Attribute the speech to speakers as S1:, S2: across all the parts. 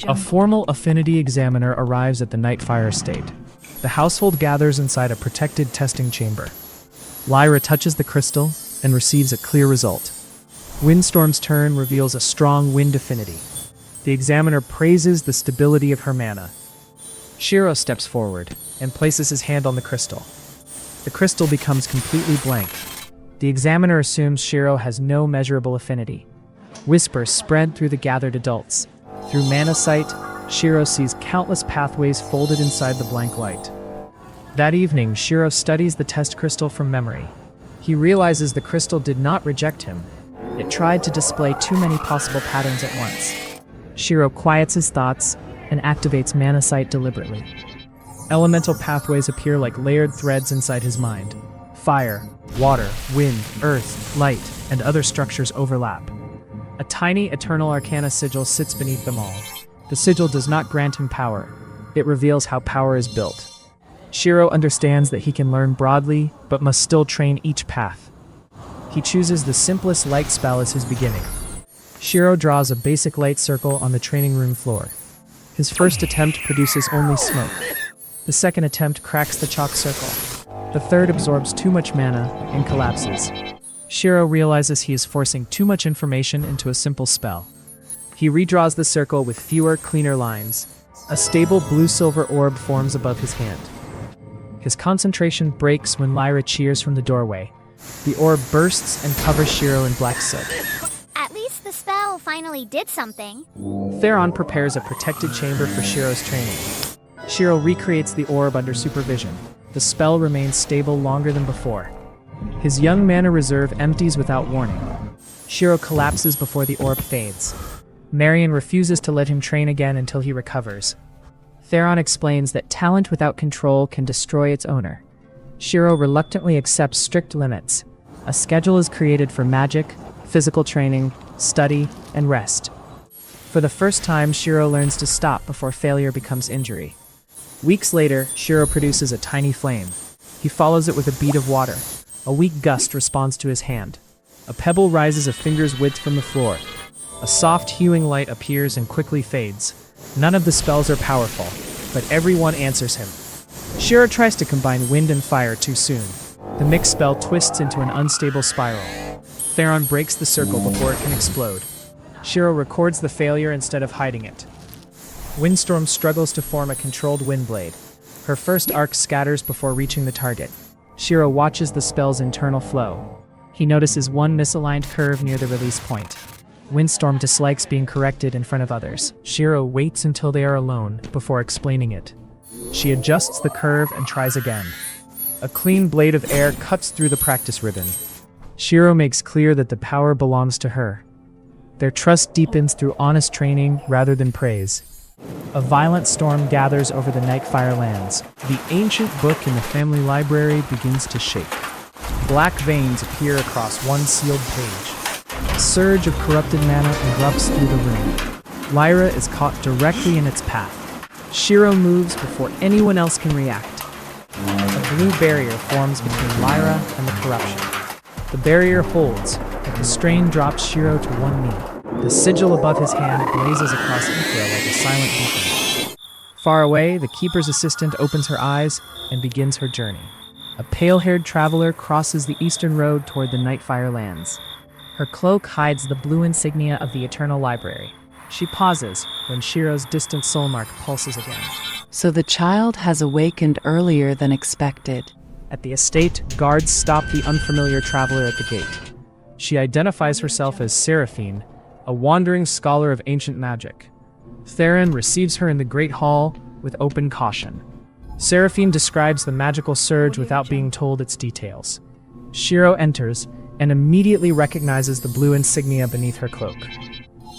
S1: A formal affinity examiner arrives at the Nightfire estate. The household gathers inside a protected testing chamber. Lyra touches the crystal and receives a clear result. Windstorm's turn reveals a strong wind affinity. The examiner praises the stability of her mana. Shiro steps forward and places his hand on the crystal. The crystal becomes completely blank. The examiner assumes Shiro has no measurable affinity. Whispers spread through the gathered adults. Through mana sight, Shiro sees countless pathways folded inside the blank light. That evening, Shiro studies the test crystal from memory. He realizes the crystal did not reject him. It tried to display too many possible patterns at once. Shiro quiets his thoughts and activates mana sight deliberately. Elemental pathways appear like layered threads inside his mind. Fire, water, wind, earth, light, and other structures overlap. A tiny eternal arcana sigil sits beneath them all. The sigil does not grant him power. It reveals how power is built. Shiro understands that he can learn broadly, but must still train each path. He chooses the simplest light spell as his beginning. Shiro draws a basic light circle on the training room floor. His first attempt produces only smoke. The second attempt cracks the chalk circle. The third absorbs too much mana and collapses. Shiro realizes he is forcing too much information into a simple spell. He redraws the circle with fewer, cleaner lines. A stable blue-silver orb forms above his hand. His concentration breaks when Lyra cheers from the doorway. The orb bursts and covers Shiro in black soot.
S2: At least the spell finally did something.
S1: Theron prepares a protected chamber for Shiro's training. Shiro recreates the orb under supervision. The spell remains stable longer than before. His young mana reserve empties without warning. Shiro collapses before the orb fades. Marian refuses to let him train again until he recovers. Theron explains that talent without control can destroy its owner. Shiro reluctantly accepts strict limits. A schedule is created for magic, physical training, study, and rest. For the first time, Shiro learns to stop before failure becomes injury. Weeks later, Shiro produces a tiny flame. He follows it with a bead of water. A weak gust responds to his hand. A pebble rises a finger's width from the floor. A soft hewing light appears and quickly fades. None of the spells are powerful, but everyone answers him. Shiro tries to combine wind and fire too soon. The mixed spell twists into an unstable spiral. Theron breaks the circle before it can explode. Shiro records the failure instead of hiding it. Windstorm struggles to form a controlled wind blade. Her first arc scatters before reaching the target. Shiro watches the spell's internal flow. He notices one misaligned curve near the release point. Windstorm dislikes being corrected in front of others. Shiro waits until they are alone before explaining it. She adjusts the curve and tries again. A clean blade of air cuts through the practice ribbon. Shiro makes clear that the power belongs to her. Their trust deepens through honest training rather than praise. A violent storm gathers over the Nightfire lands. The ancient book in the family library begins to shake. Black veins appear across one sealed page. A surge of corrupted mana erupts through the room. Lyra is caught directly in its path. Shiro moves before anyone else can react. A blue barrier forms between Lyra and the corruption. The barrier holds, but the strain drops Shiro to one knee. The sigil above his hand blazes across Aetherra like a silent beacon. Far away, the Keeper's assistant opens her eyes and begins her journey. A pale-haired traveler crosses the eastern road toward the Nightfire lands. Her cloak hides the blue insignia of the Eternal Library. She pauses when Shiro's distant soul mark pulses again.
S3: So the child has awakened earlier than expected.
S1: At the estate, guards stop the unfamiliar traveler at the gate. She identifies herself as Seraphine, a wandering scholar of ancient magic. Theron receives her in the Great Hall with open caution. Seraphine describes the magical surge without being told its details. Shiro enters and immediately recognizes the blue insignia beneath her cloak.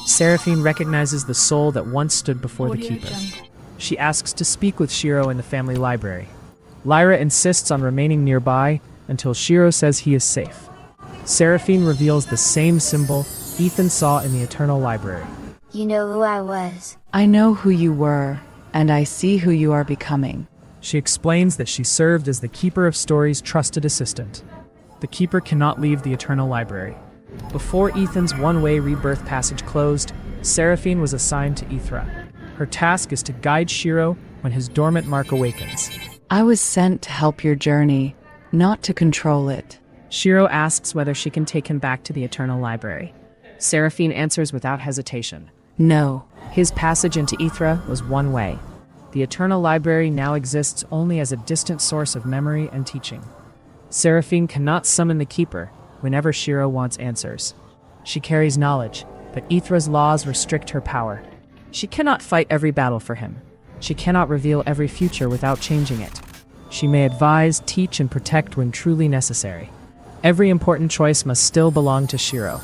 S1: Seraphine recognizes the soul that once stood before the Keeper. She asks to speak with Shiro in the family library. Lyra insists on remaining nearby until Shiro says he is safe. Seraphine reveals the same symbol Ethan saw in the Eternal Library.
S2: You know who I was.
S3: I know who you were, and I see who you are becoming.
S1: She explains that she served as the Keeper of Stories' trusted assistant. The Keeper cannot leave the Eternal Library. Before Ethan's one-way rebirth passage closed, Seraphine was assigned to Aetherra. Her task is to guide Shiro when his dormant mark awakens.
S3: I was sent to help your journey, not to control it.
S1: Shiro asks whether she can take him back to the Eternal Library. Seraphine answers without hesitation.
S3: No.
S1: His passage into Aetherra was one way. The Eternal Library now exists only as a distant source of memory and teaching. Seraphine cannot summon the Keeper whenever Shiro wants answers. She carries knowledge, but Aetherra's laws restrict her power. She cannot fight every battle for him. She cannot reveal every future without changing it. She may advise, teach, and protect when truly necessary. Every important choice must still belong to Shiro.